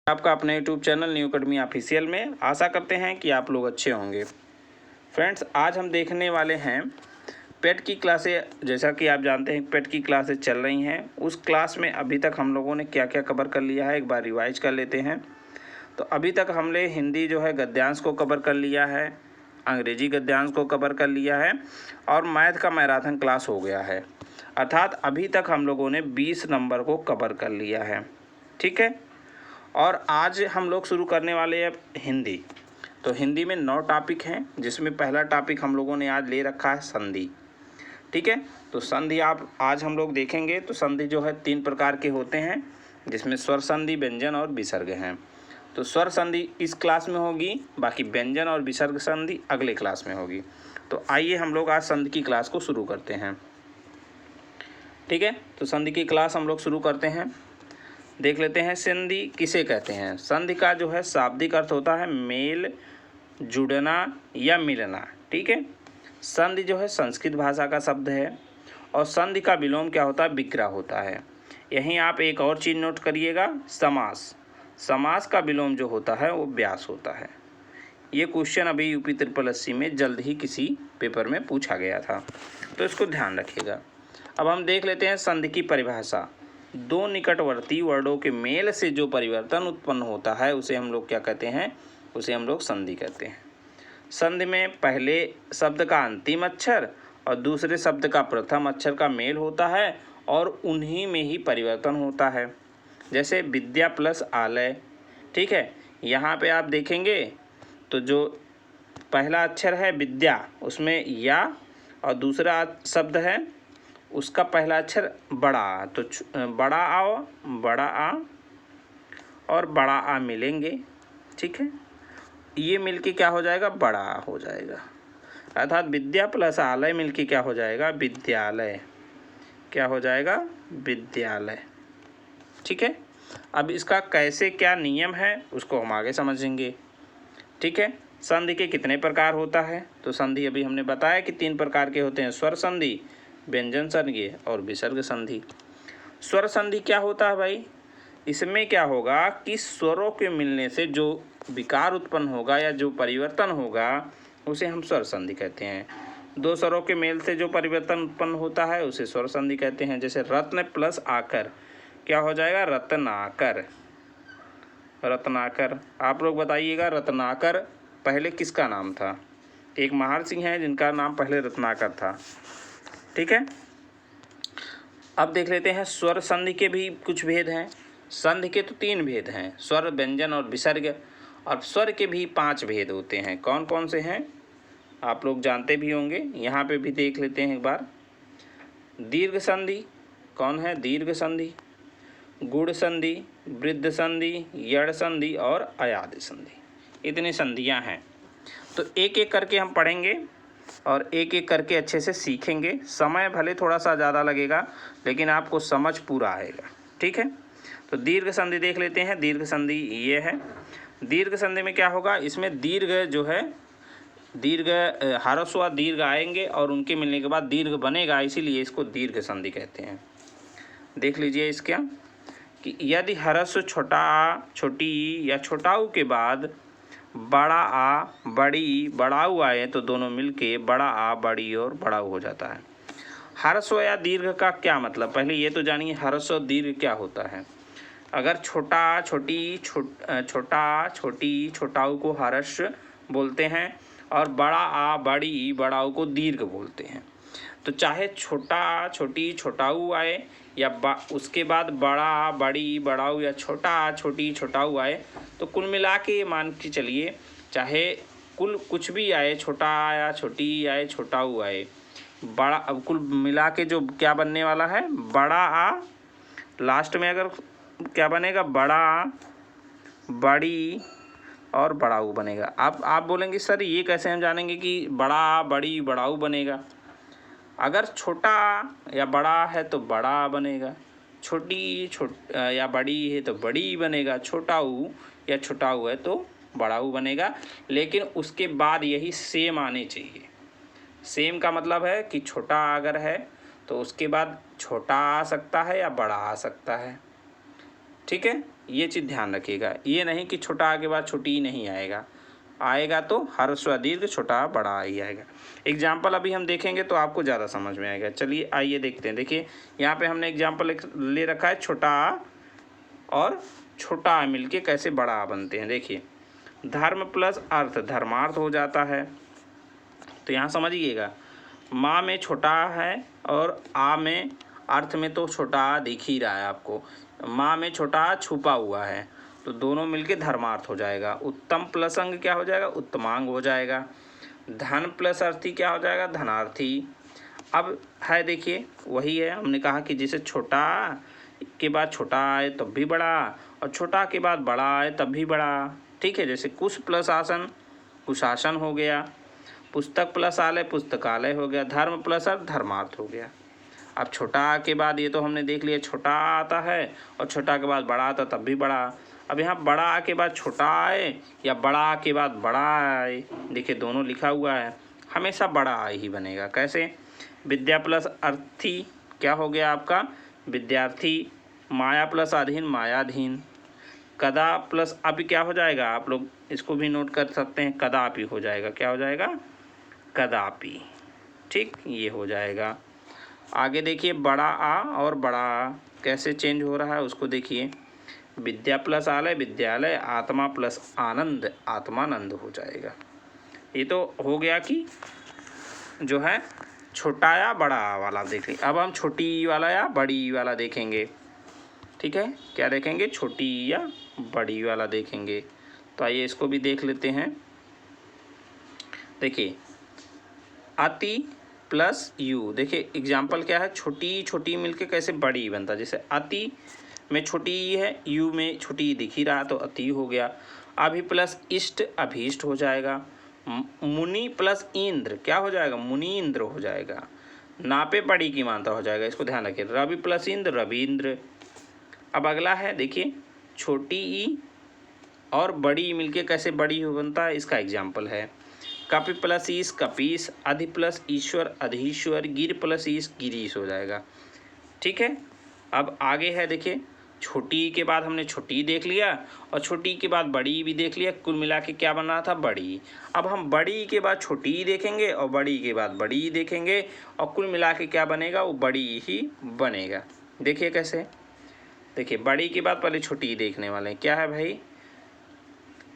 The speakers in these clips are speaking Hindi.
आपका अपने YouTube channel new academy official में। आशा करते हैं कि आप लोग अच्छे होंगे। फ्रेंड्स, आज हम देखने वाले हैं पेट की क्लासें। जैसा कि आप जानते हैं पेट की क्लासें चल रही हैं, उस क्लास में अभी तक हम लोगों ने क्या क्या कवर कर लिया है एक बार रिवाइज कर लेते हैं। तो अभी तक हमने हिंदी जो है गद्यांश को कवर कर लिया है, अंग्रेजी गद्यांश को कवर कर लिया है और मैथ का मैराथन क्लास हो गया है। अर्थात अभी तक हम लोगों ने 20 नंबर को कवर कर लिया है। ठीक है, और आज हम लोग शुरू करने वाले हैं हिंदी। तो हिंदी में 9 टॉपिक हैं, जिसमें पहला टॉपिक हम लोगों ने आज ले रखा है संधि। ठीक है, तो संधि आज हम लोग देखेंगे। तो संधि जो है 3 प्रकार के होते हैं, जिसमें स्वर संधि, व्यंजन और विसर्ग हैं। तो स्वर संधि इस क्लास में होगी, बाकी व्यंजन और विसर्ग संधि अगले क्लास में होगी। तो आइए हम लोग आज संधि की क्लास को शुरू करते हैं। ठीक है, तो संधि की क्लास हम लोग शुरू करते हैं। देख लेते हैं संधि किसे कहते हैं। संधि का जो है शाब्दिक अर्थ होता है मेल, जुड़ना या मिलना। ठीक है, संधि जो है संस्कृत भाषा का शब्द है और संधि का विलोम क्या होता है, विग्रह होता है। यहीं आप एक और चीज़ नोट करिएगा, समास। समास का विलोम जो होता है वो व्यास होता है। ये क्वेश्चन अभी यूपी 888 में जल्द ही किसी पेपर में पूछा गया था, तो इसको ध्यान रखिएगा। अब हम देख लेते हैं संधि की परिभाषा। दो निकटवर्ती वर्डों के मेल से जो परिवर्तन उत्पन्न होता है उसे हम लोग क्या कहते हैं, उसे हम लोग संधि कहते हैं। संधि में पहले शब्द का अंतिम अक्षर और दूसरे शब्द का प्रथम अक्षर का मेल होता है और उन्हीं में ही परिवर्तन होता है। जैसे विद्या प्लस आलय। ठीक है, यहाँ पे आप देखेंगे तो जो पहला अक्षर है विद्या, उसमें या, और दूसरा शब्द है उसका पहला अक्षर बड़ा आ। तो बड़ा आ और बड़ा आ मिलेंगे। ठीक है, ये मिलके क्या हो जाएगा, बड़ा आ हो जाएगा। अर्थात विद्या प्लस आलय मिलके क्या हो जाएगा, विद्यालय। क्या हो जाएगा, विद्यालय। ठीक है, अब इसका कैसे क्या नियम है उसको हम आगे समझेंगे। ठीक है, संधि के कितने प्रकार होता है। तो संधि अभी हमने बताया कि 3 प्रकार के होते हैं, स्वर संधि, व्यंजन संधि और विसर्ग संधि। स्वर संधि क्या होता है भाई, इसमें क्या होगा कि स्वरों के मिलने से जो विकार उत्पन्न होगा या जो परिवर्तन होगा उसे हम स्वर संधि कहते हैं। 2 स्वरों के मेल से जो परिवर्तन उत्पन्न होता है उसे स्वर संधि कहते हैं। जैसे रत्न प्लस आकर क्या हो जाएगा, रत्नाकर। रत्नाकर, आप लोग बताइएगा रत्नाकर पहले किसका नाम था। एक महर्षि हैं जिनका नाम पहले रत्नाकर था। ठीक है, अब देख लेते हैं स्वर संधि के भी कुछ भेद हैं। संधि के तो 3 भेद हैं, स्वर, व्यंजन और विसर्ग। और स्वर के भी 5 भेद होते हैं। कौन कौन से हैं आप लोग जानते भी होंगे, यहाँ पे भी देख लेते हैं एक बार। दीर्घ संधि कौन है, दीर्घ संधि, गुण संधि, वृद्ध संधि, यड़ संधि और अयाद संधि। इतनी संधियाँ हैं। तो एक एक करके हम पढ़ेंगे और एक एक करके अच्छे से सीखेंगे। समय भले थोड़ा सा ज़्यादा लगेगा लेकिन आपको समझ पूरा आएगा। ठीक है, तो दीर्घ संधि देख लेते हैं। दीर्घ संधि ये है। दीर्घ संधि में क्या होगा, इसमें दीर्घ जो है, दीर्घ ह्रस्व व दीर्घ आएंगे और उनके मिलने के बाद दीर्घ बनेगा, इसीलिए इसको दीर्घ संधि कहते हैं। देख लीजिए इसका कि यदि ह्रस्व छोटा आ, छोटी ई या छोटा ऊ के बाद बड़ा आ, बड़ी, बड़ाऊ आए तो दोनों मिलके बड़ा आ, बड़ी और बड़ाऊ हो जाता है। ह्रस्व या दीर्घ का क्या मतलब, पहले ये तो जानिए ह्रस्व दीर्घ क्या होता है। अगर छोटा, छोटी, छोटा, छोटी, छोटाऊ को ह्रस्व बोलते हैं और बड़ा आ, बड़ी, बड़ाऊ को दीर्घ बोलते हैं। तो चाहे छोटा, छोटी, छोटाऊ आए या उसके बाद बड़ा, बड़ी, बड़ाऊ या छोटा, छोटी, छोटाऊ आए, तो कुल मिला के मान के चलिए चाहे कुल कुछ भी आए, छोटा आया, छोटी आए, छोटाऊ आए, बड़ा, अब कुल मिला के जो क्या बनने वाला है, बड़ा आ, लास्ट में अगर क्या बनेगा, बड़ा आ, बड़ी और बड़ाऊ बनेगा। आप बोलेंगे सर ये कैसे हम जानेंगे कि बड़ा आ, बड़ी, बड़ाऊ बनेगा। अगर छोटा या बड़ा है तो बड़ा बनेगा, छोटी या बड़ी है तो बड़ी बनेगा, छोटाऊ या छोटाऊ है तो बड़ाऊ बनेगा। लेकिन उसके बाद यही सेम आने चाहिए। सेम का मतलब है कि छोटा अगर है तो उसके बाद छोटा आ सकता है या बड़ा आ सकता है। ठीक है, ये चीज़ ध्यान रखिएगा। ये नहीं कि छोटा आ के बाद छोटी नहीं आएगा, आएगा तो ह्रस्व दीर्घ छोटा बड़ा ही आएगा। एग्जाम्पल अभी हम देखेंगे तो आपको ज़्यादा समझ में आएगा। चलिए आइए देखते हैं। देखिए यहाँ पे हमने एग्जाम्पल ले रखा है, छोटा आ और छोटा आ मिलके कैसे बड़ा आ बनते हैं। देखिए धर्म प्लस अर्थ धर्मार्थ हो जाता है। तो यहाँ समझिएगा, माँ में छोटा आ है और आ में अर्थ में तो छोटा आ दिख ही रहा है आपको। माँ में छोटा आ छुपा हुआ है, तो दोनों मिलके धर्मार्थ हो जाएगा। उत्तम प्लस अंग क्या हो जाएगा, उत्तमांग हो जाएगा। धन प्लस अर्थी क्या हो जाएगा, धनार्थी। अब है देखिए वही है, हमने कहा कि जैसे छोटा के बाद छोटा आए तब भी बड़ा, और छोटा के बाद बड़ा आए तब भी बड़ा। ठीक है, जैसे कुश प्लस आसन कुशासन हो गया, पुस्तक प्लस आलय पुस्तकालय हो गया, धर्म प्लस अर्थ धर्मार्थ हो गया। अब छोटा आ के बाद ये तो हमने देख लिया छोटा आ आता है, और छोटा के बाद बड़ा आता तब भी बड़ा। अब यहाँ बड़ा आ के बाद छोटा आए या बड़ा आ के बाद बड़ा आए, देखिए दोनों लिखा हुआ है, हमेशा बड़ा आ ही बनेगा। कैसे, विद्या प्लस अर्थी क्या हो गया आपका, विद्यार्थी। माया प्लस अधीन मायाधीन। कदा प्लस अपि क्या हो जाएगा, आप लोग इसको भी नोट कर सकते हैं, कदापि हो जाएगा। क्या हो जाएगा, कदापि। ठीक, ये हो जाएगा। आगे देखिए बड़ा आ और बड़ा आ कैसे चेंज हो रहा है उसको देखिए। विद्या प्लस आलय विद्यालय, आत्मा प्लस आनंद आत्मानंद हो जाएगा। ये तो हो गया कि जो है छोटा या बड़ा आ वाला देख लीजिए। अब हम छोटी वाला या बड़ी वाला देखेंगे। ठीक है, क्या देखेंगे, छोटी या बड़ी वाला देखेंगे। तो आइए इसको भी देख लेते हैं। देखिए अति प्लस यू, देखिए एग्जाम्पल क्या है, छोटी छोटी मिलके कैसे बड़ी बनता है। जैसे अति में छोटी ई है, यू में छोटी ई दिख ही रहा, तो अति हो गया। अभि प्लस इष्ट अभीष्ट हो जाएगा। मुनि प्लस इंद्र क्या हो जाएगा, मुनीन्द्र हो जाएगा। नापे पड़ी की मात्रा हो जाएगा, इसको ध्यान रखिए। रवि प्लस इंद्र रविंद्र। अब अगला है देखिए छोटी ई और बड़ी ई मिलके कैसे बड़ी हो बनता है, इसका एग्जाम्पल है। कपि प्लस ईश कपीस, अधि प्लस ईश्वर अधीश्वर, गिर प्लस ईश गिरीश हो जाएगा। ठीक है, अब आगे है देखिए छोटी के बाद हमने छोटी देख लिया और छोटी के बाद बड़ी भी देख लिया, कुल मिला के क्या बन रहा था, बड़ी। अब हम बड़ी के बाद छोटी देखेंगे और बड़ी के बाद बड़ी देखेंगे, और कुल मिला के क्या बनेगा, वो बड़ी ही बनेगा। देखिए कैसे, देखिए बड़ी के बाद पहले छोटी देखने वाले हैं। क्या है भाई,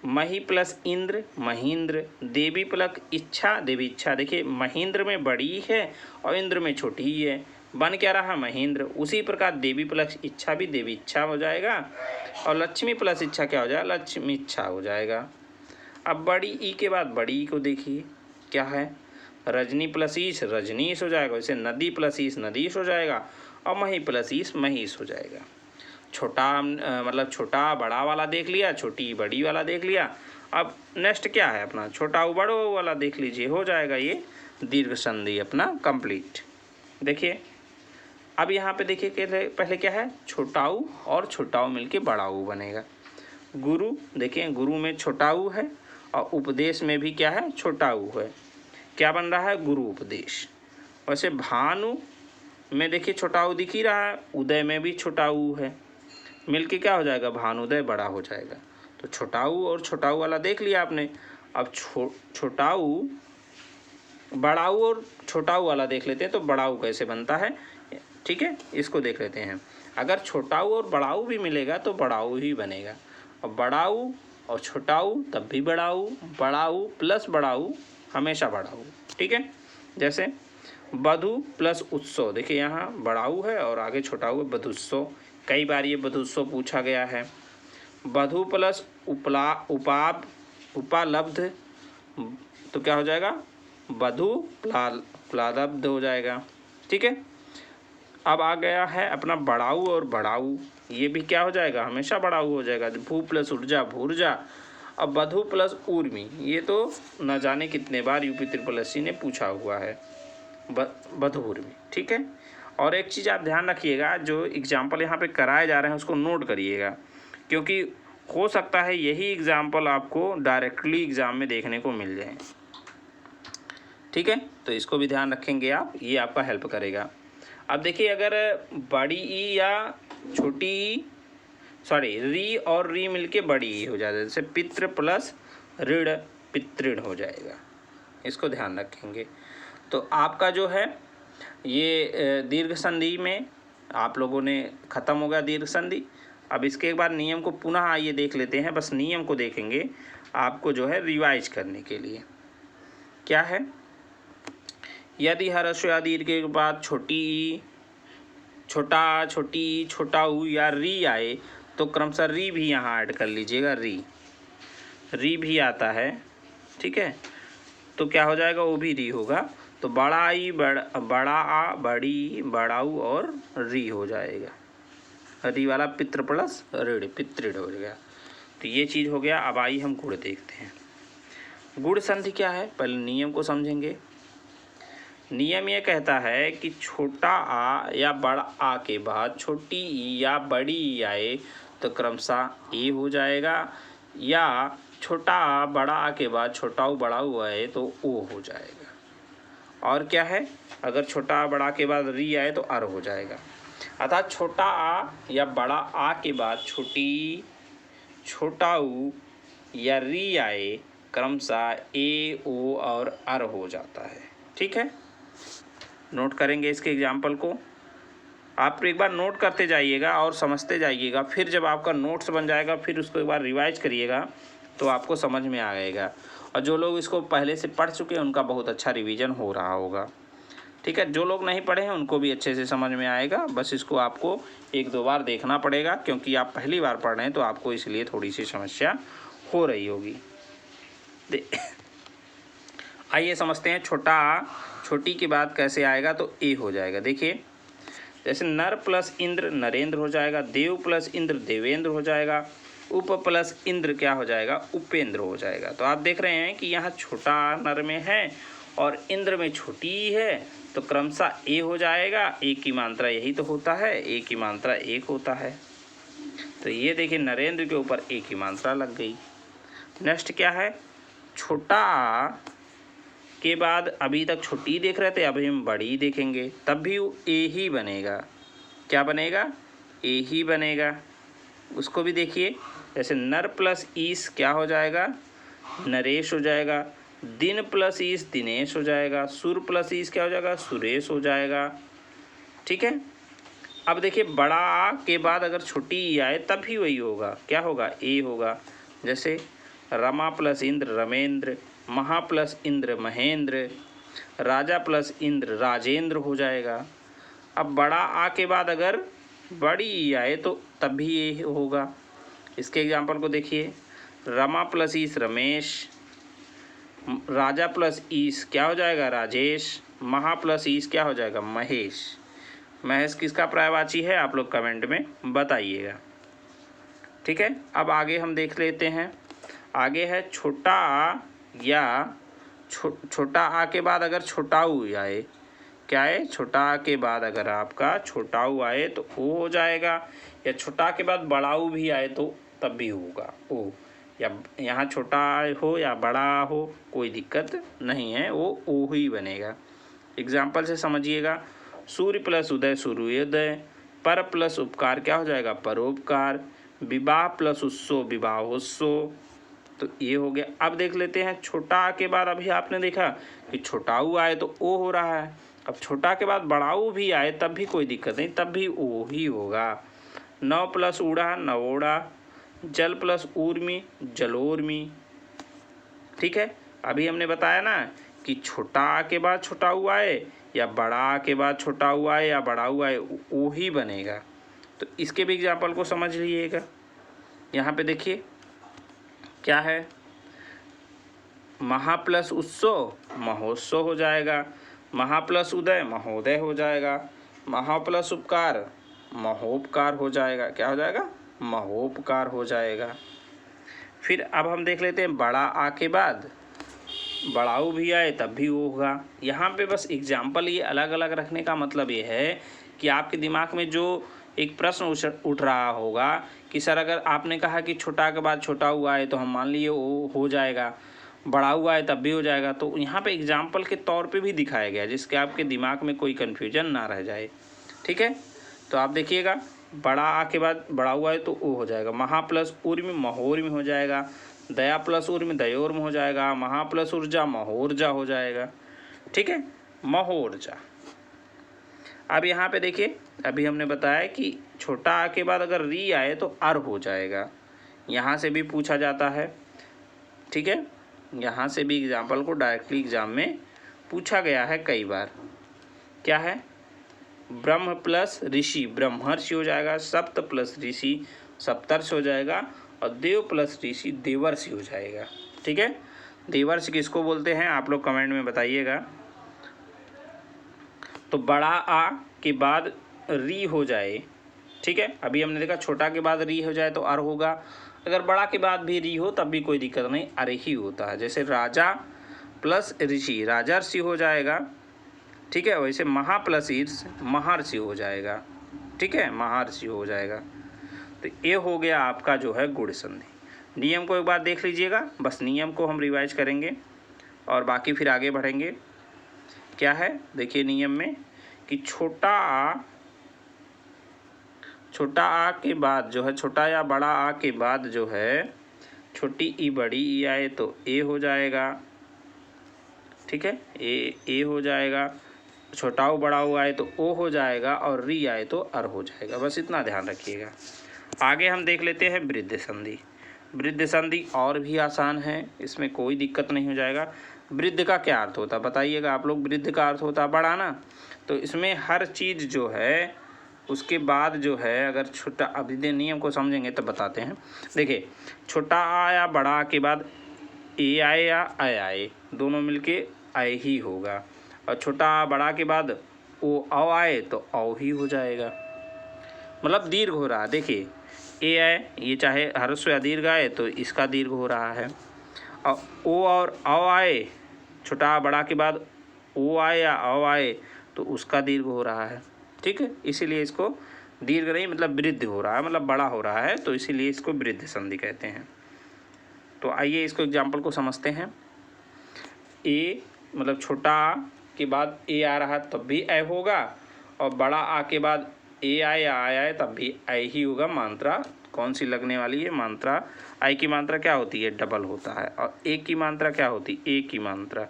मही प्लस इंद्र महेंद्र, देवी प्लस इच्छा देवी इच्छा। देखिए महेंद्र में बड़ी है और इंद्र में छोटी ही है, बन क्या रहा, महेंद्र। उसी प्रकार देवी प्लस इच्छा भी देवी इच्छा हो जाएगा, और लक्ष्मी प्लस इच्छा क्या हो जाएगा, लक्ष्मी इच्छा हो जाएगा। अब बड़ी ई के बाद बड़ी ई को देखिए क्या है, रजनी प्लस ईश रजनीश हो जाएगा। वैसे नदी प्लस ईश नदीश हो जाएगा, और मही प्लस ईश महीश हो जाएगा। छोटा मतलब छोटा बड़ा वाला देख लिया, छोटी बड़ी वाला देख लिया। अब नेक्स्ट क्या है अपना, छोटा बड़ो वाला देख लीजिए, हो जाएगा ये दीर्घ संधि अपना कंप्लीट। देखिए अब यहाँ पे देखिए कि पहले क्या है, छोटाऊ और छोटाऊ मिलके बड़ाऊ बनेगा। गुरु देखिए गुरु में छोटाऊ है और उपदेश में भी क्या है, छोटाऊ है। क्या बन रहा है, गुरु उपदेश। वैसे भानु में देखिए छोटाऊ दिख ही रहा है, उदय में भी छोटाऊ है, मिलके क्या हो जाएगा, भानुदय बड़ा हो जाएगा। तो छोटाऊ और छोटाऊ वाला देख लिया आपने। अब छोटाऊ बड़ाऊ और छोटाऊ वाला देख लेते हैं, तो बड़ाऊ कैसे बनता है। ठीक है, इसको देख लेते हैं। अगर छोटाऊ और बड़ाऊ भी मिलेगा तो बड़ाऊ ही बनेगा, और बड़ाऊ और छोटाऊ तब भी बड़ाऊ, बड़ाऊ प्लस बड़ाऊ हमेशा बड़ाऊ। ठीक है, जैसे बधु प्लस उत्सव, देखिए यहाँ बड़ाऊ है और आगे छोटाऊ है, बधुत्सव। कई बार ये बधुत्सव पूछा गया है। बधु प्लस उपालब्ध, तो क्या हो जाएगा, बधु प्लालब्ध हो जाएगा। ठीक है, अब आ गया है अपना बड़ाऊ और बड़ाऊ, ये भी क्या हो जाएगा, हमेशा बड़ाऊ हो जाएगा। भू प्लस ऊर्जा भूर्जा। अब बधु प्लस ऊर्मी, ये तो न जाने कितने बार यूपी SSC ने पूछा हुआ है, बधु ऊर्मी। ठीक है, और एक चीज़ आप ध्यान रखिएगा, जो एग्जाम्पल यहाँ पे कराए जा रहे हैं उसको नोट करिएगा, क्योंकि हो सकता है यही एग्जाम्पल आपको डायरेक्टली एग्ज़ाम में देखने को मिल जाए। ठीक है, तो इसको भी ध्यान रखेंगे आप, ये आपका हेल्प करेगा। अब देखिए अगर बड़ी ई या छोटी ई सॉरी री और री मिलके बड़ी ई हो जाता है, जैसे पितृ प्लस ऋण पितृण हो जाएगा, इसको ध्यान रखेंगे। तो आपका जो है ये दीर्घ संधि में आप लोगों ने ख़त्म हो गया दीर्घ संधि। अब इसके बाद नियम को पुनः आइए देख लेते हैं, बस नियम को देखेंगे आपको जो है रिवाइज करने के लिए। क्या है, यदि ह्रस्व या दीर्घ के बाद छोटी ई, छोटा छोटी ई, छोटा ऊ या री आए तो क्रमशः री भी यहाँ ऐड कर लीजिएगा, री भी आता है, ठीक है। तो क्या हो जाएगा, वो भी री होगा। तो बड़ा ई, बड़ा आ, बड़ी, बड़ाऊ और री हो जाएगा, री वाला पितृ प्लस ऋण पितृण हो गया। तो ये चीज़ हो गया। अब आइए हम गुण देखते हैं। गुण संधि क्या है, पहले नियम को समझेंगे। नियम ये कहता है कि छोटा आ या बड़ा आ के बाद छोटी ई या बड़ी ई आए तो क्रमशः ए हो जाएगा, या छोटा आ बड़ा आ के बाद छोटा ऊ बड़ा ऊ आए तो ओ हो जाएगा। और क्या है, अगर छोटा आ बड़ा के बाद री आए तो अर हो जाएगा। अर्थात छोटा आ या बड़ा आ के बाद छोटी, छोटा ऊ या री आए क्रमशः ए ओ और अर हो जाता है, ठीक है। नोट करेंगे इसके एग्जाम्पल को, आप एक बार नोट करते जाइएगा और समझते जाइएगा, फिर जब आपका नोट्स बन जाएगा फिर उसको एक बार रिवाइज करिएगा तो आपको समझ में आ जाएगा। और जो लोग इसको पहले से पढ़ चुके हैं उनका बहुत अच्छा रिवीजन हो रहा होगा, ठीक है। जो लोग नहीं पढ़े हैं उनको भी अच्छे से समझ में आएगा, बस इसको आपको एक दो बार देखना पड़ेगा, क्योंकि आप पहली बार पढ़ रहे हैं तो आपको इसलिए थोड़ी सी समस्या हो रही होगी। आइए समझते हैं छोटा आ छोटी के बाद कैसे आएगा, तो ए हो जाएगा। देखिए, जैसे नर प्लस इंद्र नरेंद्र हो जाएगा, देव प्लस इंद्र देवेंद्र हो जाएगा, उप प्लस इंद्र क्या हो जाएगा, उपेंद्र हो जाएगा। तो आप देख रहे हैं कि यहाँ छोटा नर में है और इंद्र में छोटी है, तो क्रमशः ए हो जाएगा। ए की मात्रा यही तो होता है, ए की मात्रा एक होता है। तो ये देखिए नरेंद्र के ऊपर ए की मात्रा लग गई। नेक्स्ट क्या है, छोटा आ के बाद अभी तक छोटी देख रहे थे, अभी हम बड़ी देखेंगे, तब भी ए ही बनेगा। क्या बनेगा, ए ही बनेगा। उसको भी देखिए, जैसे नर प्लस ईस क्या हो जाएगा, नरेश हो जाएगा, दिन प्लस ईस दिनेश हो जाएगा, सुर प्लस ईस क्या हो जाएगा, सुरेश हो जाएगा, ठीक है। अब देखिए बड़ा आ के बाद अगर छोटी ई आए तब भी वही होगा, क्या होगा, ए होगा। जैसे रमा प्लस इंद्र रमेंद्र, महा प्लस इंद्र महेंद्र, राजा प्लस इंद्र राजेंद्र हो जाएगा। अब बड़ा आ के बाद अगर बड़ी ई आए तो तब भी ये होगा। इसके एग्जांपल को देखिए, रमा प्लस ईस रमेश, राजा प्लस ईस क्या हो जाएगा, राजेश, महा प्लस ईस क्या हो जाएगा, महेश। महेश किसका पर्यायवाची है, आप लोग कमेंट में बताइएगा, ठीक है। अब आगे हम देख लेते हैं। आगे है छोटा आ या छोटा आ के बाद अगर छोटा ऊ आए, क्या है, छोटा आ के बाद अगर आपका छोटा ऊ आए तो ओ हो जाएगा, या छोटा के बाद बड़ा ऊ भी आए तो तब भी होगा ओ, या यहाँ छोटा हो या बड़ा हो कोई दिक्कत नहीं है, वो ओ ही बनेगा। एग्जाम्पल से समझिएगा, सूर्य प्लस उदय सूर्योदय, पर प्लस उपकार क्या हो जाएगा, परोपकार, विवाह प्लस उत्सव विवाहोत्सव, तो ये हो गया। अब देख लेते हैं छोटा आ के बाद, अभी आपने देखा कि छोटा ऊ आए तो ओ हो रहा है, अब छोटा के बाद बड़ा ऊ भी आए तब भी कोई दिक्कत नहीं, तब भी ओ ही होगा। नव प्लस ऊड़ा नवोड़ा, जल प्लस ऊर्मी जलोर्मी, ठीक है। अभी हमने बताया ना कि छोटा आ के बाद छोटा ऊ आए या बड़ा आ के बाद छोटा ऊ आए या बड़ा ऊ आए, ओ ही बनेगा। तो इसके भी एग्जाम्पल को समझ लीजिएगा। यहाँ पे देखिए क्या है, महा प्लस उत्सव महोत्सव हो जाएगा, महा प्लस उदय महोदय हो जाएगा, महा प्लस उपकार महोपकार हो जाएगा, क्या हो जाएगा, महोपकार हो जाएगा। फिर अब हम देख लेते हैं बड़ा आ के बाद बड़ाऊ भी आए तब भी वो होगा। यहाँ पे बस एग्जाम्पल ये अलग अलग रखने का मतलब ये है कि आपके दिमाग में जो एक प्रश्न उठ रहा होगा कि सर अगर आपने कहा कि छोटा के बाद छोटा हुआ है तो हम मान लिए वो हो जाएगा, बड़ा हुआ है तब भी हो जाएगा, तो यहाँ पे एग्जाम्पल के तौर पे भी दिखाया गया जिसके आपके दिमाग में कोई कन्फ्यूजन ना रह जाए, ठीक है। तो आप देखिएगा बड़ा आ के बाद बड़ा हुआ है तो ओ हो जाएगा। महा प्लस ऊर्मी महोर्मी हो जाएगा। दया प्लस ऊर्मी दयोर्म हो जाएगा। महा प्लस ऊर्जा महोर्जा हो जाएगा। ठीक है, महोर्जा। अब यहाँ पे देखिए, अभी हमने बताया कि छोटा आ के बाद अगर री आए तो अर हो जाएगा। यहाँ से भी पूछा जाता है। ठीक है, यहाँ से भी एग्जाम्पल को डायरेक्टली एग्जाम में पूछा गया है कई बार। क्या है, ब्रह्म प्लस ऋषि ब्रह्मर्षि हो जाएगा। सप्त प्लस ऋषि सप्तर्षि हो जाएगा। और देव प्लस ऋषि देवर्षि हो जाएगा। ठीक है, देवर्षि किसको बोलते हैं आप लोग कमेंट में बताइएगा। तो बड़ा आ के बाद री हो जाए, ठीक है, अभी हमने देखा छोटा के बाद री हो जाए तो अर होगा। अगर बड़ा के बाद भी री हो तब भी कोई दिक्कत नहीं, अर ही होता है। जैसे राजा प्लस ऋषि राजर्षि हो जाएगा। ठीक है, वैसे महा प्लस ईर्ष महर्षि हो जाएगा। ठीक है, महर्षि हो जाएगा। तो ये हो गया आपका जो है गुण संधि। नियम को एक बार देख लीजिएगा, बस नियम को हम रिवाइज करेंगे और बाकी फिर आगे बढ़ेंगे। क्या है, देखिए नियम में कि छोटा आ के बाद जो है, छोटा या बड़ा आ के बाद जो है छोटी ई बड़ी ई आए तो ए हो जाएगा। ठीक है, ए हो जाएगा। छोटा ओ बड़ा ओ आए तो ओ हो जाएगा और री आए तो अर हो जाएगा। बस इतना ध्यान रखिएगा। आगे हम देख लेते हैं वृद्धि संधि। वृद्धि संधि और भी आसान है, इसमें कोई दिक्कत नहीं हो जाएगा। वृद्ध का क्या अर्थ होता है बताइएगा आप लोग। वृद्ध का अर्थ होता है बड़ा ना, तो इसमें हर चीज़ जो है उसके बाद जो है अगर छोटा, अभी नियम को समझेंगे तो बताते हैं। देखिए, छोटा आ या बड़ा आ के बाद ए आए या अय आए, दोनों मिलके अय ही होगा। और छोटा आ बड़ा के बाद ओ औ आए तो औ ही हो जाएगा। मतलब दीर्घ हो रहा है। देखिए, ए आए, ये चाहे ह्रस्व या दीर्घ आए तो इसका दीर्घ हो रहा है। और ओ और औ आए, छोटा आ बड़ा के बाद ओ आए या औ आए तो उसका दीर्घ हो रहा है। ठीक है, इसीलिए इसको दीर्घ नहीं मतलब वृद्धि हो रहा है, मतलब बड़ा हो रहा है, तो इसीलिए इसको वृद्धि संधि कहते हैं। तो आइए इसको एग्जाम्पल को समझते हैं। ए मतलब छोटा आ के बाद ए आ रहा तब भी ए होगा, और बड़ा आ के बाद ए आए या आय आए तब भी ए ही होगा। मात्रा कौन सी लगने वाली है, मात्रा आई की मात्रा क्या होती है, डबल होता है। और ए की मात्रा क्या होती है, ए की मात्रा,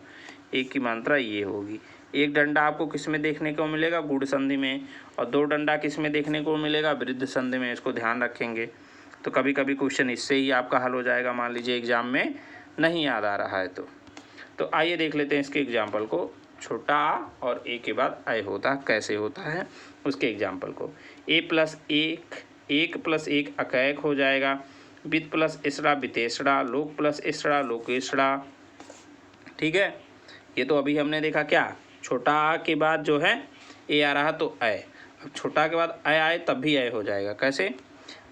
ए की मात्रा ये होगी। एक डंडा आपको किस में देखने को मिलेगा, गुण संधि में, और दो डंडा किस में देखने को मिलेगा, वृद्धि संधि में। इसको ध्यान रखेंगे तो कभी कभी क्वेश्चन इससे ही आपका हल हो जाएगा। मान लीजिए एग्जाम में नहीं याद आ रहा है तो आइए देख लेते हैं इसके एग्जाम्पल को। छोटा आ और ए के बाद अय होता है, कैसे होता है उसके एग्जाम्पल को। ए प्लस एक प्लस एक अकैक हो जाएगा। वित प्लस इसड़ा वितेसड़ा, लोक प्लस इसड़ा लोकेसड़ा। ठीक है, ये तो अभी हमने देखा क्या, छोटा आ के बाद जो है ए आ रहा तो अय। अब छोटा के बाद अय आए तब भी अय हो जाएगा। कैसे,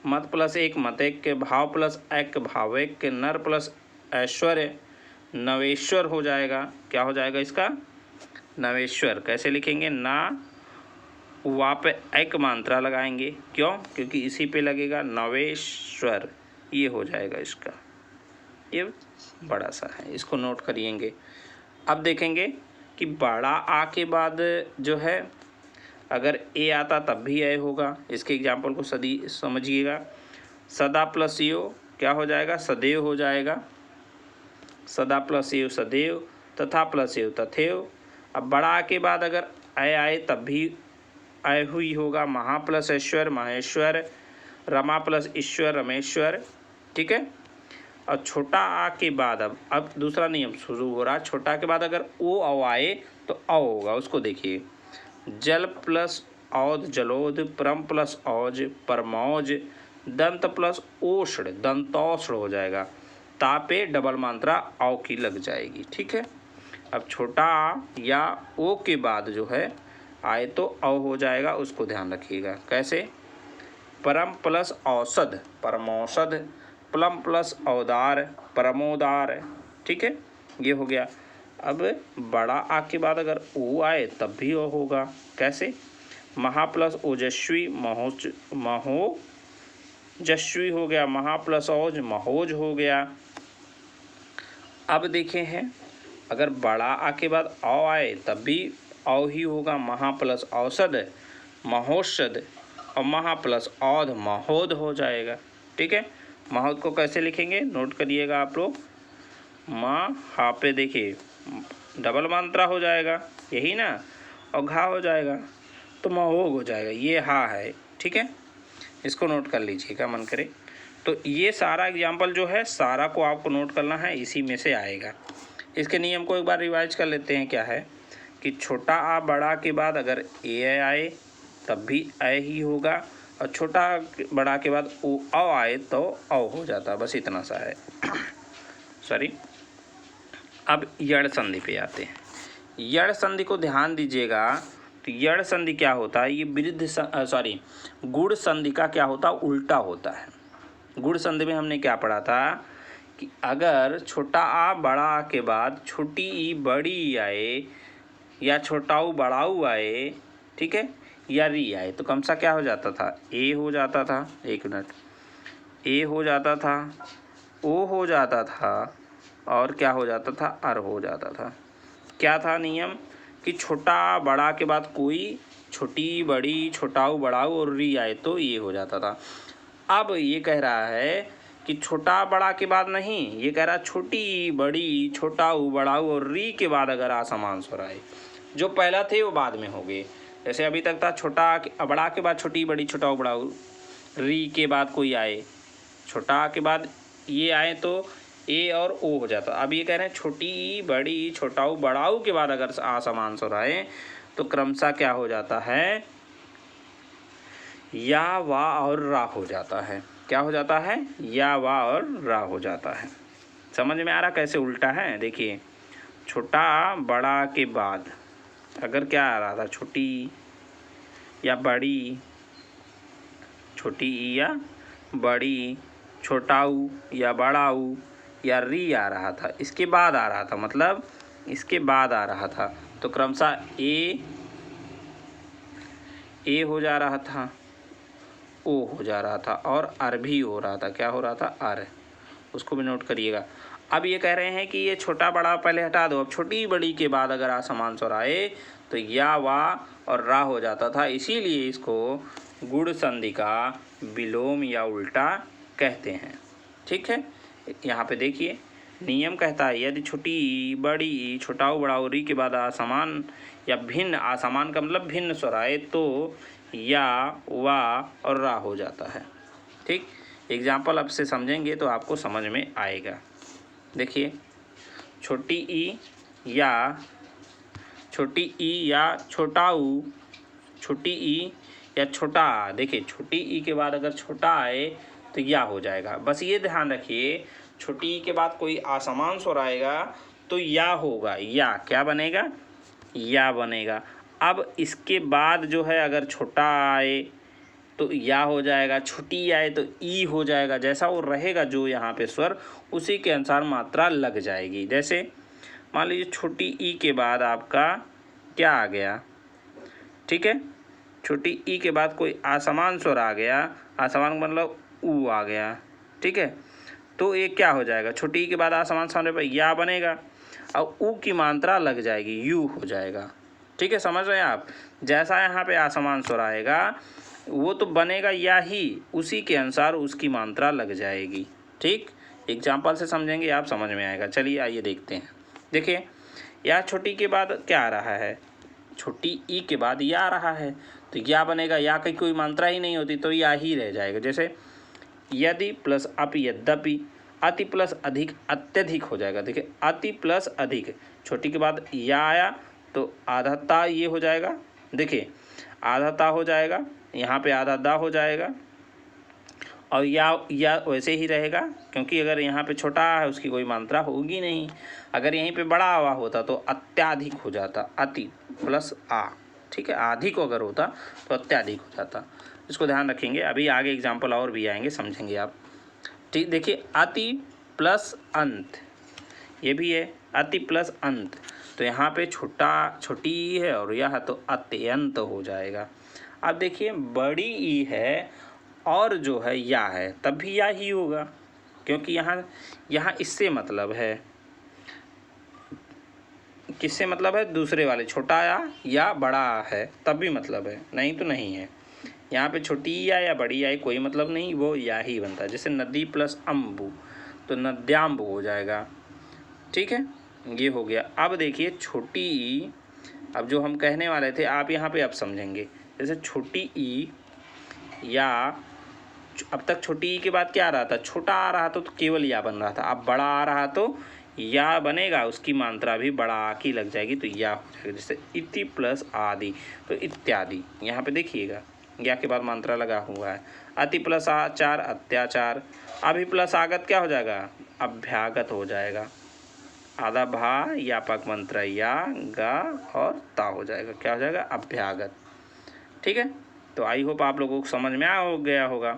मत प्लस एक मतेक के, भाव प्लस एक भावेक के, नर प्लस ऐश्वर्य नवेश्वर हो जाएगा। क्या हो जाएगा इसका, नवेश्वर। कैसे लिखेंगे, ना वहाँ पे एक मात्रा लगाएंगे, क्यों, क्योंकि इसी पे लगेगा, नवेश्वर, ये हो जाएगा इसका। ये बड़ा सा है, इसको नोट करिएंगे। अब देखेंगे कि बड़ा आ के बाद जो है अगर ए आता तब भी ए होगा। इसके एग्जाम्पल को सदी समझिएगा। सदा प्लस यो क्या हो जाएगा, सदैव हो जाएगा। सदा प्लस एव सदैव, तथा प्लस एव तथैव। अब बड़ा आ के बाद अगर अय आए तब भी अय हुई होगा। महा प्लस ऐश्वर महेश्वर, रमा प्लस ईश्वर रमेश्वर। ठीक है, और छोटा आ के बाद अब दूसरा नियम शुरू हो रहा। छोटा के बाद अगर ओ औ आए तो औ होगा, उसको देखिए। जल प्लस औद जलोद, परम प्लस औज परमौज, दंत प्लस ओष्ण दंतौष्ण हो जाएगा। तापे डबल मात्रा औ की लग जाएगी। ठीक है, अब छोटा आ या ओ के बाद जो है आए तो औ हो जाएगा, उसको ध्यान रखिएगा। कैसे, परम प्लस औषध परमौषध, प्लम प्लस औदार परमोदार। ठीक है, ये हो गया। अब बड़ा आ के बाद अगर ओ आए तब भी ओ होगा। कैसे, महा प्लस ओजस्वी महोजस्वी हो गया। महा प्लस औज महोज हो गया। अब देखे हैं अगर बड़ा आ के बाद औ आए तब भी औ ही होगा। महा प्लस औषध महोषध, और महा प्लस औध महोध हो जाएगा। ठीक है, महोध को कैसे लिखेंगे नोट करिएगा आप लोग। हा पे देखिए डबल मात्रा हो जाएगा, यही ना, और घा हो जाएगा तो महोग हो जाएगा, ये हा है। ठीक है, इसको नोट कर लीजिएगा मन करे। तो ये सारा एग्जाम्पल जो है सारा को आपको नोट करना है, इसी में से आएगा। इसके नियम को एक बार रिवाइज कर लेते हैं। क्या है कि छोटा आ बड़ा के बाद अगर ए आए तब भी अ ही होगा, और छोटा बड़ा के बाद ओ अ आए तो अ हो जाता, बस इतना सा है। सॉरी, अब यड़ संधि पे आते हैं। यड़ संधि को ध्यान दीजिएगा। तो यड़ संधि क्या होता है, ये गुण संधि का क्या होता है, उल्टा होता है। गुण संधि में हमने क्या पढ़ा था कि अगर छोटा आ बड़ा आ के बाद छोटी ई बड़ी ई आए, या छोटा ऊ बड़ा ऊ आए, ठीक है, या री आए, तो कम सा क्या हो जाता था, ए हो जाता था। एक मिनट, ए हो जाता था, ओ हो जाता था, और क्या हो जाता था, अर हो जाता था। क्या था नियम कि छोटा बड़ा के बाद कोई छोटी बड़ी छोटाऊ बड़ाऊ और री आए तो ये हो जाता था। अब ये कह रहा है कि छोटा बड़ा के बाद नहीं, ये कह रहा छोटी बड़ी छोटाऊ बड़ाऊ और री के बाद अगर असमान स्वर आए, जो पहला थे वो बाद में हो गए। जैसे अभी तक था छोटा बड़ा के बाद छोटी बड़ी छोटाऊ बड़ाऊ, री के बाद कोई आए, छोटा के बाद ये आए तो ए और ओ हो जाता। अब ये कह रहे हैं छोटी बड़ी छोटाऊ बड़ाऊ के बाद अगर असमान स्वर आए तो क्रमशः क्या हो जाता है, या वा और रा हो जाता है। क्या हो जाता है, या वा और रा हो जाता है। समझ में आ रहा कैसे उल्टा है। देखिए, छोटा बड़ा के बाद अगर क्या आ रहा था, छोटी या बड़ी, छोटी या बड़ी, छोटाऊ या बड़ाऊ या री आ रहा था, इसके बाद आ रहा था, मतलब इसके बाद आ रहा था, तो क्रमशः ए हो जा रहा था, ओ हो जा रहा था, और अर भी हो रहा था। क्या हो रहा था, अर। उसको भी नोट करिएगा। अब ये कह रहे हैं कि ये छोटा बड़ा पहले हटा दो, अब छोटी बड़ी के बाद अगर असमान स्वर आए तो या वा और रा हो जाता था, इसीलिए इसको गुण संधि का विलोम या उल्टा कहते हैं। ठीक है, यहाँ पे देखिए नियम कहता है यदि छोटी बड़ी छोटाऊ बड़ाऊ री के बाद असमान या भिन्न, असमान का मतलब भिन्न स्वर आए तो या वा और रा हो जाता है। ठीक, एग्जाम्पल अब से समझेंगे तो आपको समझ में आएगा। देखिए, छोटी ई या छोटा ऊ, छोटी ई या छोटा आ, देखिए छोटी ई के बाद अगर छोटा आए तो या हो जाएगा। बस ये ध्यान रखिए, छोटी ई के बाद कोई असमान स्वर आएगा तो या होगा, या क्या बनेगा, या बनेगा। अब इसके बाद जो है अगर छोटा आए तो या हो जाएगा, छोटी आए तो ई हो जाएगा। जैसा वो रहेगा जो यहाँ पे स्वर, उसी के अनुसार मात्रा लग जाएगी। जैसे मान लीजिए छोटी ई के बाद आपका क्या आ गया, ठीक है, छोटी ई के बाद कोई असमान स्वर आ गया, असमान मतलब ऊ आ गया, ठीक है, तो ये क्या हो जाएगा, छोटी ई के बाद असमान स्वर पर या बनेगा और ऊ की मात्रा लग जाएगी, यू हो जाएगा। ठीक है, समझ रहे हैं आप। जैसा यहाँ पे असमान स्वर आएगा वो तो बनेगा या ही, उसी के अनुसार उसकी मात्रा लग जाएगी। ठीक, एग्जाम्पल से समझेंगे आप, समझ में आएगा। चलिए आइए देखते हैं। देखिए, या छोटी के बाद क्या आ रहा है, छोटी ई के बाद या आ रहा है तो या बनेगा, या की कोई मात्रा ही नहीं होती तो या ही रह जाएगा। जैसे यदि प्लस अपि यद्यपि, अति प्लस अधिक अत्यधिक हो जाएगा। देखिए, अति प्लस अधिक, छोटी के बाद या आया तो आधाता ये हो जाएगा। देखिए, आधाता हो जाएगा, यहाँ पे आधा दा हो जाएगा, और या वैसे ही रहेगा, क्योंकि अगर यहाँ पे छोटा है उसकी कोई मात्रा होगी नहीं। अगर यहीं पे बड़ा हुआ होता तो अत्याधिक हो जाता, अति प्लस आ, ठीक है, अधिक अगर होता तो अत्याधिक हो जाता। इसको ध्यान रखेंगे, अभी आगे एग्जाम्पल और भी आएंगे, समझेंगे आप। ठीक, देखिए, अति प्लस अंत, ये भी है अति प्लस अंत, तो यहाँ पे छोटी है और यह तो अत्यंत हो जाएगा। अब देखिए, बड़ी ई है और जो है या है, तब भी या ही होगा, क्योंकि यहाँ इससे मतलब है, किससे मतलब है, दूसरे वाले, छोटा या बड़ा है तब भी मतलब है, नहीं तो नहीं है। यहाँ पे छोटी ई आए या बड़ी आई कोई मतलब नहीं, वो या ही बनता है। जैसे नदी प्लस अम्बु तो नद्यांबु हो जाएगा। ठीक है, ये हो गया। अब देखिए छोटी ई, अब जो हम कहने वाले थे आप यहाँ पे अब समझेंगे। जैसे छोटी ई या, अब तक छोटी ई के बाद क्या आ रहा था, छोटा आ रहा था तो केवल या बन रहा था। अब बड़ा आ रहा तो या बनेगा, उसकी मात्रा भी बड़ा आ की लग जाएगी तो या हो जाएगा। जैसे इति प्लस आदि तो इत्यादि। यहाँ पे देखिएगा या के बाद मात्रा लगा हुआ है। अति प्लस आचार अत्याचार। अभि प्लस आगत क्या हो जाएगा, अभ्यागत हो जाएगा। आधा भा या पक मंत्र या गा और ता हो जाएगा, क्या हो जाएगा, अभ्यागत। ठीक है, तो आई होप आप लोगों को समझ में आ गया होगा।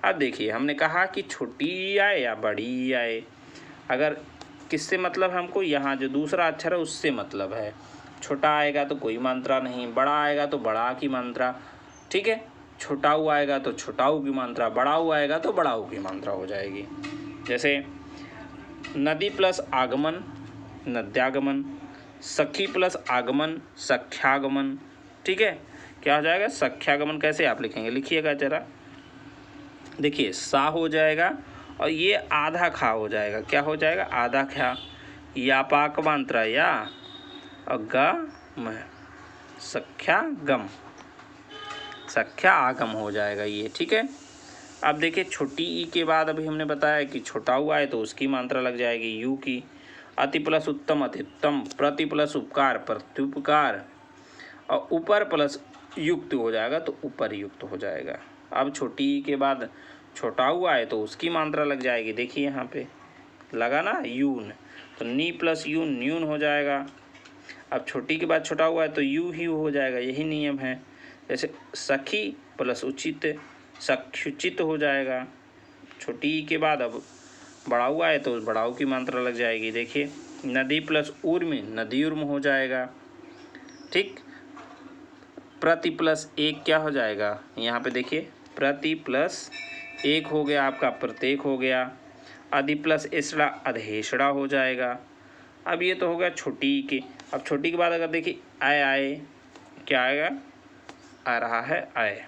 अब देखिए हमने कहा कि छोटी आए या बड़ी आए, अगर किससे मतलब है हमको, यहाँ जो दूसरा अक्षर है उससे मतलब है। छोटा आएगा तो कोई मात्रा नहीं, बड़ा आएगा तो बड़ा की मात्रा। ठीक है, छोटाऊ आएगा तो छोटाऊ की मात्रा, बड़ाऊ आएगा तो बड़ाऊ की मात्रा हो जाएगी। जैसे नदी प्लस आगमन नद्यागमन, सखी प्लस आगमन सख्यागमन। ठीक है, क्या हो जाएगा, सख्यागमन। कैसे आप लिखेंगे, लिखिएगा जरा। देखिए सा हो जाएगा और ये आधा खा हो जाएगा, क्या हो जाएगा, आधा खा। या पाक मात्रा या और ग सख्या गम, सख्या आगम हो जाएगा ये। ठीक है, अब देखिए छोटी ई के बाद अभी हमने बताया कि छोटा हुआ है तो उसकी मात्रा लग जाएगी यू की। अति प्लस उत्तम अतिउत्तम, प्रति प्लस उपकार प्रत्युपकार और ऊपर प्लस युक्त हो जाएगा तो ऊपर युक्त हो जाएगा। अब छोटी ई के बाद छोटा हुआ है तो उसकी मात्रा लग जाएगी। देखिए यहाँ पे लगा ना यून, तो नी प्लस यून न्यून हो जाएगा। अब छोटी के बाद छोटा हुआ है तो यू ही हो जाएगा, यही नियम है। जैसे सखी प्लस उचित सख्युचित हो जाएगा। छोटी के बाद अब बड़ा हुआ है तो बड़ाऊ की मात्रा लग जाएगी। देखिए नदी प्लस ऊर्म नदी उर्म हो जाएगा। ठीक, प्रति प्लस एक क्या हो जाएगा, यहाँ पे देखिए प्रति प्लस एक हो गया आपका प्रत्येक हो गया। अधि प्लस इसड़ा अधेसड़ा हो जाएगा। अब ये तो हो गया छोटी के। अब छोटी के बाद अगर देखिए आए आए क्या आएगा, आ रहा है आए,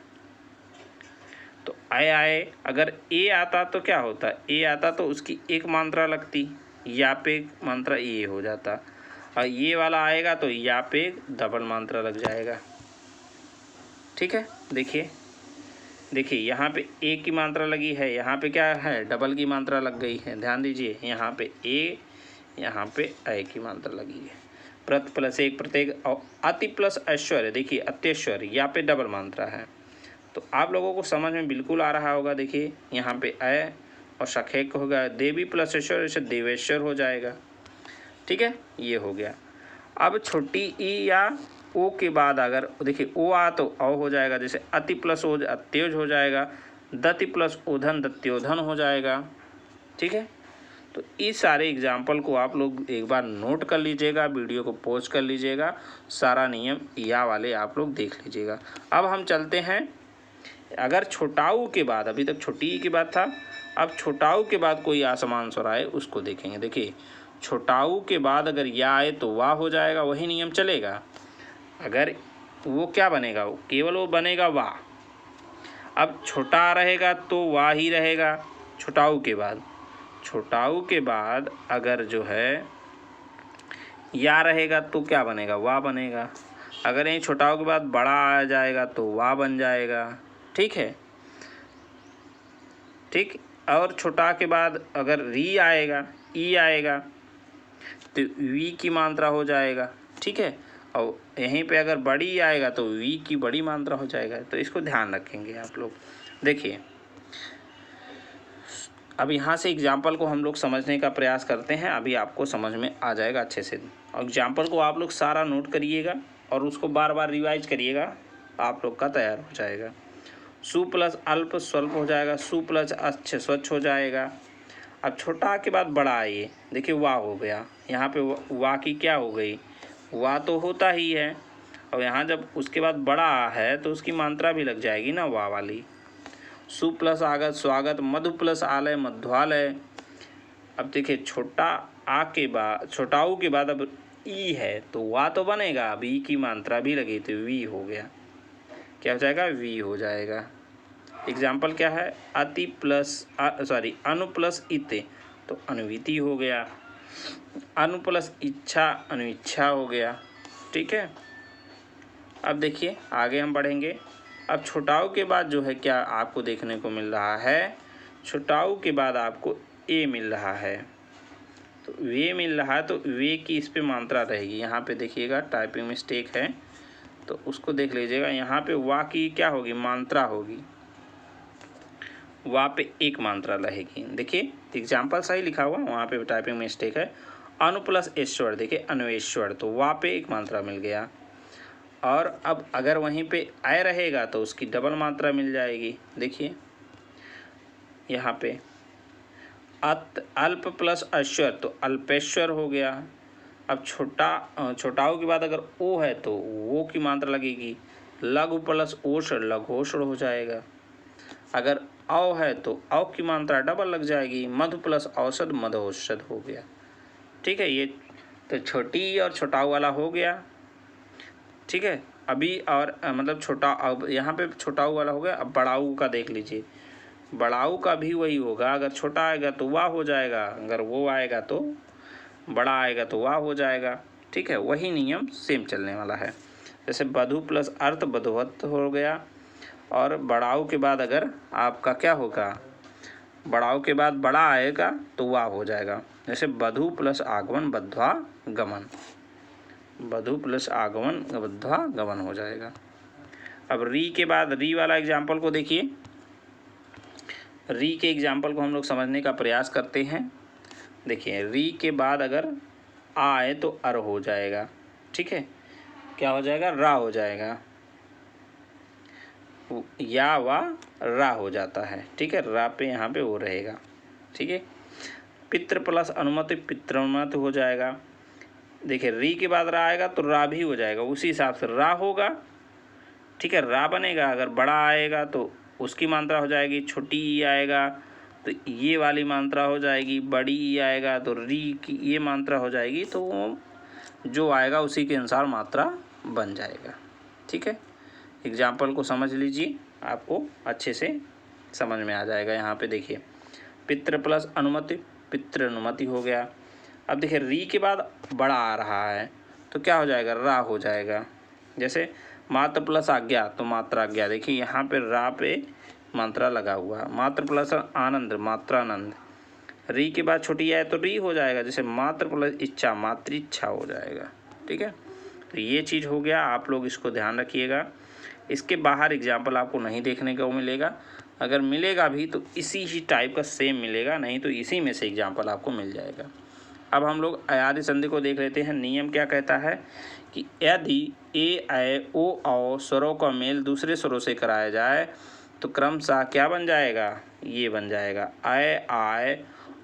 तो आए आए अगर ए आता तो क्या होता, ए आता तो उसकी एक मात्रा लगती, या पे मात्रा ए हो जाता, और ये वाला आएगा तो या पे डबल मात्रा लग जाएगा। ठीक है, देखिए देखिए यहाँ पे ए की मात्रा लगी है, यहाँ पे क्या है डबल की मात्रा लग गई है। ध्यान दीजिए यहाँ पे ए, यहाँ पे ए की मात्रा लगी है। प्रत प्लस एक प्रत्येक और अति प्लस ऐश्वर्य, देखिए अत्यश्वर्य यहाँ पे डबल मात्रा है। तो आप लोगों को समझ में बिल्कुल आ रहा होगा। देखिए यहाँ पे अय और सखेक होगा, देवी प्लस ऐश्वर्य से देवेश्वर हो जाएगा। ठीक है, ये हो गया। अब छोटी ई या ओ के बाद अगर देखिए ओ आ तो औ हो जाएगा। जैसे अति प्लस ओज अत्योज हो जाएगा, दति प्लस ओधन दत्योधन हो जाएगा। ठीक है, तो इस सारे एग्जाम्पल को आप लोग एक बार नोट कर लीजिएगा, वीडियो को पॉज कर लीजिएगा, सारा नियम या वाले आप लोग देख लीजिएगा। अब हम चलते हैं, अगर छोटाऊ के बाद, अभी तक छोटी ई के बाद था, अब छोटाऊ के बाद कोई असमान स्वर आए उसको देखेंगे। देखिए छोटाऊ के बाद अगर या आए तो वाह हो जाएगा, वही नियम चलेगा। अगर वो क्या बनेगा, केवल वो बनेगा वाह। अब छोटा रहेगा तो वाह ही रहेगा छोटाऊ के बाद। छोटाऊ के बाद अगर जो है या रहेगा तो क्या बनेगा, वाह बनेगा। अगर यहीं छोटाऊ के बाद बड़ा आ जाएगा तो वाह बन जाएगा। ठीक है, ठीक, और छोटा के बाद अगर री आएगा ई आएगा तो वी की मात्रा हो जाएगा। ठीक है, और यहीं पे अगर बड़ी आएगा तो वी की बड़ी मात्रा हो जाएगा। तो इसको ध्यान रखेंगे आप लोग। देखिए अब यहाँ से एग्जाम्पल को हम लोग समझने का प्रयास करते हैं, अभी आपको समझ में आ जाएगा अच्छे से। और एग्जाम्पल को आप लोग सारा नोट करिएगा और उसको बार बार रिवाइज करिएगा, आप लोग का तैयार हो जाएगा। सु प्लस अल्प स्वल्प हो जाएगा, सु प्लस अच्छे स्वच्छ हो जाएगा। अब छोटा के बाद बड़ा आइए, देखिए वाह हो गया। यहाँ पे वाह की क्या हो गई, वाह तो होता ही है, और यहाँ जब उसके बाद बड़ा है तो उसकी मात्रा भी लग जाएगी ना वाह वाली। सु प्लस आगत स्वागत, मधु प्लस आलय मध्वालय। अब देखिए छोटा आ के बाद, छोटाऊ के बाद अब ई है तो वाह तो बनेगा, अब ई की मात्रा भी लगी तो वी हो गया। क्या हो जाएगा, वी हो जाएगा। एग्जाम्पल क्या है, अति प्लस अनु प्लस इते तो अनुविति हो गया, अनु प्लस इच्छा अनुइच्छा हो गया। ठीक है, अब देखिए आगे हम बढ़ेंगे। अब छुटाऊ के बाद जो है क्या आपको देखने को मिल रहा है, छुटाऊ के बाद आपको ए मिल रहा है, तो वे मिल रहा है, तो वे की इस पे मात्रा रहेगी। यहाँ पे देखिएगा टाइपिंग मिस्टेक है, तो उसको देख लीजिएगा। यहाँ पे वा की क्या होगी, मात्रा होगी, वा पे एक मात्रा रहेगी। देखिए एग्जाम्पल सही लिखा हुआ, वहाँ पे टाइपिंग मिस्टेक है। अनु प्लस ईश्वर, देखिए अन्वेश्वर, तो वा पे एक मात्रा मिल गया। और अब अगर वहीं पे आय रहेगा तो उसकी डबल मात्रा मिल जाएगी। देखिए यहाँ पे अल्प प्लस अश्वर तो अल्पेश्वर हो गया। अब छोटाऊ के बाद अगर ओ है तो वो की मात्रा लगेगी, लघु प्लस ओषण लघोषण हो जाएगा। अगर औ है तो औ की मात्रा डबल लग जाएगी, मधु प्लस औषध मधौषध हो गया। ठीक है, ये तो छोटी और छोटाऊ वाला हो गया। ठीक है, अभी और मतलब छोटा, अब यहाँ पे छोटाऊ वाला हो गया। अब बड़ाऊ का देख लीजिए, बड़ाऊ का भी वही होगा, अगर छोटा आएगा तो वाह हो जाएगा, अगर वो आएगा तो बड़ा आएगा तो वाह हो जाएगा। ठीक है, वही नियम सेम चलने वाला है। जैसे बधु प्लस अर्थ बधुवत हो गया, और बड़ाऊ के बाद अगर आपका क्या होगा, बड़ाऊ के बाद बड़ा आएगा तो वाह हो जाएगा। जैसे बधु प्लस आगमन बद्ध्वा गमन, बधु प्लस आगमन बद्ध्वा गमन हो जाएगा। अब री के बाद री वाला एग्जाम्पल को देखिए, री के एग्जाम्पल को हम लोग समझने का प्रयास करते हैं। देखिए री के बाद अगर आ आए तो अर हो जाएगा। ठीक है, क्या हो जाएगा, रा हो जाएगा, या वा रा हो जाता है। ठीक है, रा पे यहाँ पे वो रहेगा। ठीक है, पितृ प्लस अनुमति पितृनुमति हो जाएगा। देखिए री के बाद रा आएगा तो रा भी हो जाएगा, उसी हिसाब से रा होगा। ठीक है, रा बनेगा, अगर बड़ा आएगा तो उसकी मात्रा हो जाएगी, छोटी ई आएगा तो ये वाली मात्रा हो जाएगी, बड़ी ई आएगा तो री की ये मात्रा हो जाएगी, तो वो जो आएगा उसी के अनुसार मात्रा बन जाएगा। ठीक है, एग्जाम्पल को समझ लीजिए, आपको अच्छे से समझ में आ जाएगा। यहाँ पे देखिए पितृ प्लस अनुमति पितृनुमति हो गया। अब देखिए री के बाद बड़ा आ रहा है तो क्या हो जाएगा, रा हो जाएगा। जैसे मात्र प्लस आज्ञा तो मात्रा आज्ञा, देखिए यहाँ पे रा पे मात्रा लगा हुआ। मात्र प्लस आनंद मात्रानंद, री के बाद छोटी आए तो री हो जाएगा। जैसे मात्र प्लस इच्छा मातृइच्छा हो जाएगा। ठीक है, तो ये चीज़ हो गया, आप लोग इसको ध्यान रखिएगा। इसके बाहर एग्जाम्पल आपको नहीं देखने को मिलेगा, अगर मिलेगा भी तो इसी ही टाइप का सेम मिलेगा, नहीं तो इसी में से एग्जाम्पल आपको मिल जाएगा। अब हम लोग अयादि संधि को देख लेते हैं। नियम क्या कहता है कि यदि ए ऐ ओ औ स्वरों का मेल दूसरे स्वरों से कराया जाए तो क्रमशः क्या बन जाएगा, ये बन जाएगा, ऐ आय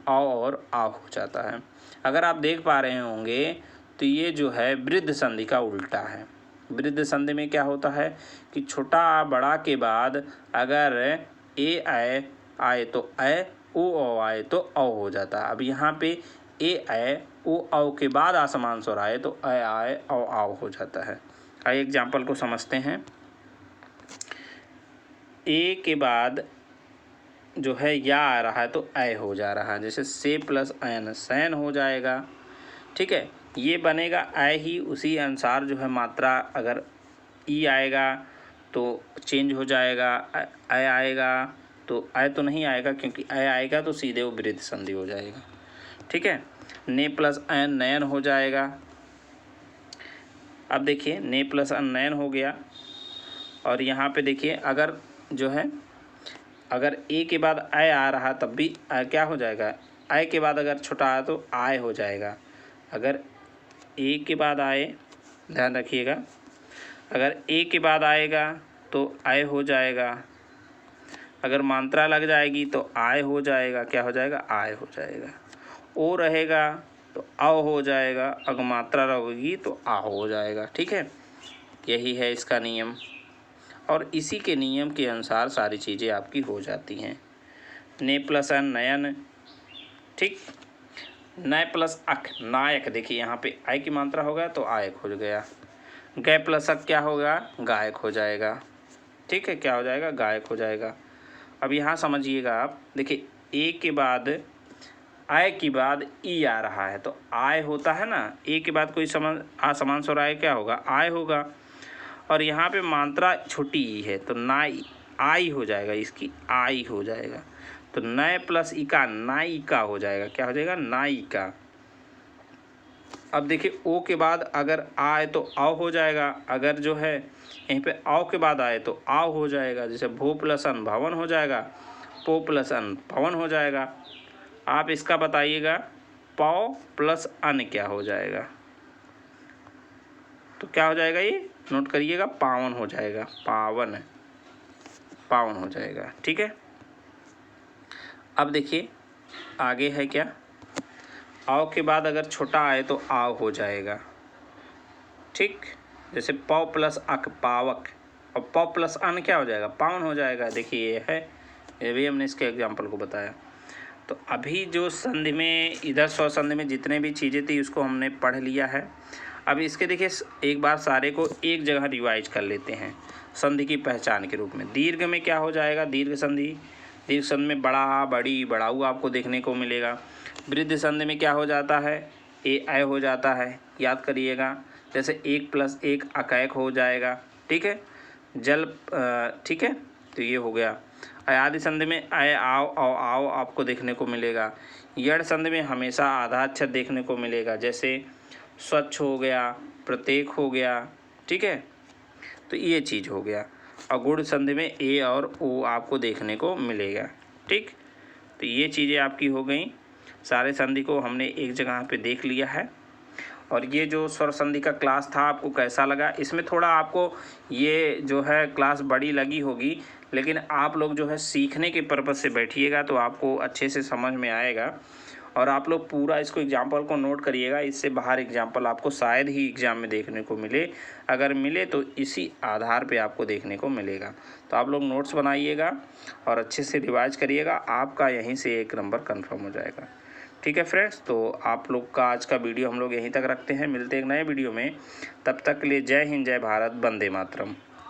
और आ हो जाता है। अगर आप देख पा रहे होंगे तो ये जो है वृद्ध संधि का उल्टा है। वृद्ध संधि में क्या होता है कि छोटा आ बड़ा के बाद अगर ए ऐ आए तो ऐ, ओ औ आए तो औ हो जाता है। अब यहाँ पे ए ऐ ओ औ के बाद असमान स्वर आए तो ऐ आए औ आओ हो जाता है। आइए एग्जाम्पल को समझते हैं। ए के बाद जो है या आ रहा है तो ऐ हो जा रहा है। जैसे से प्लस ऐन सैन हो जाएगा। ठीक है, ये बनेगा ऐ ही, उसी अनुसार जो है मात्रा अगर ई आएगा तो चेंज हो जाएगा, ऐ आएगा तो ऐ तो नहीं आएगा, क्योंकि ऐ आएगा तो सीधे वो वृद्ध संधि हो जाएगा। ठीक है, ने प्लस ऐन नयन हो जाएगा। अब देखिए ने प्लस ऐन नयन हो गया, और यहाँ पे देखिए अगर जो है अगर ए के बाद ऐ आ रहा तब भी क्या हो जाएगा, ऐ के बाद अगर छोटा आया तो आय हो जाएगा। अगर ए के बाद आए, ध्यान रखिएगा, अगर ए के बाद आएगा तो आय हो जाएगा, अगर मात्रा लग जाएगी तो आय हो जाएगा, क्या हो जाएगा, आय हो जाएगा। ओ रहेगा तो आओ हो जाएगा, अगर मात्रा रहेगी तो आ हो जाएगा। ठीक है, यही है इसका नियम, और इसी के नियम के अनुसार सारी चीज़ें आपकी हो जाती हैं। ने प्लस अन नयन, ठीक, नय प्लस अक नायक, देखिए यहाँ पे आय की मात्रा होगा तो आयक हो गया। गय प्लस अक क्या होगा, गायक हो जाएगा। ठीक है, क्या हो जाएगा, गायक हो जाएगा। अब यहाँ समझिएगा आप, देखिए ए के बाद आय के बाद ई आ रहा है, तो आय होता है ना, ए के बाद कोई समान स्वर आय क्या होगा, आय होगा। और यहाँ पे मात्रा छोटी ई है तो नाई आई हो जाएगा, इसकी आई हो जाएगा। तो नए प्लस इका नायिका हो जाएगा, क्या हो जाएगा, नायिका। अब देखिए ओ के बाद अगर आए तो आओ हो जाएगा, अगर जो है यहीं पे आओ के बाद आए तो आओ हो जाएगा। जैसे भू प्लस अन भवन हो जाएगा, पो प्लस अन पवन हो जाएगा। आप इसका बताइएगा पौ प्लस अन क्या हो जाएगा, तो क्या हो जाएगा, ये नोट करिएगा, पावन हो जाएगा, पावन पावन हो जाएगा। ठीक है, अब देखिए आगे है क्या, आओ के बाद अगर छोटा आए तो आओ हो जाएगा। ठीक, जैसे पौ प्लस अक पावक, और पौ प्लस अन क्या हो जाएगा, पावन हो जाएगा। देखिए ये है, ये भी हमने इसके एग्जाम्पल को बताया। तो अभी जो संधि में इधर स्वर संधि में जितने भी चीज़ें थी उसको हमने पढ़ लिया है। अब इसके देखिए एक बार सारे को एक जगह रिवाइज कर लेते हैं संधि की पहचान के रूप में। दीर्घ में क्या हो जाएगा, दीर्घ संधि, दीर्घ संधि में बड़ा बड़ी बड़ाऊ आपको देखने को मिलेगा। वृद्ध संधि में क्या हो जाता है, ए आय हो जाता है, याद करिएगा। जैसे एक प्लस एक अकैक हो जाएगा। ठीक है, जल ठीक है, तो ये हो गया। आदि संधि में आय आओ आओ आओ आपको देखने को मिलेगा। यड़ संधि में हमेशा आधा अक्षर देखने को मिलेगा, जैसे स्वच्छ हो गया, प्रत्येक हो गया। ठीक है, तो ये चीज़ हो गया। और गुण संधि में ए और ओ आपको देखने को मिलेगा। ठीक, तो ये चीज़ें आपकी हो गई। सारे संधि को हमने एक जगह पे देख लिया है। और ये जो स्वर संधि का क्लास था आपको कैसा लगा, इसमें थोड़ा आपको ये जो है क्लास बड़ी लगी होगी, लेकिन आप लोग जो है सीखने के पर्पज़ से बैठिएगा तो आपको अच्छे से समझ में आएगा। और आप लोग पूरा इसको एग्जाम्पल को नोट करिएगा, इससे बाहर एग्जाम्पल आपको शायद ही एग्ज़ाम में देखने को मिले, अगर मिले तो इसी आधार पे आपको देखने को मिलेगा। तो आप लोग नोट्स बनाइएगा और अच्छे से रिवाइज करिएगा, आपका यहीं से 1 नंबर कन्फर्म हो जाएगा। ठीक है फ्रेंड्स, तो आप लोग का आज का वीडियो हम लोग यहीं तक रखते हैं, मिलते हैं एक नए वीडियो में। तब तक के लिए जय हिंद, जय भारत, वंदे मातरम।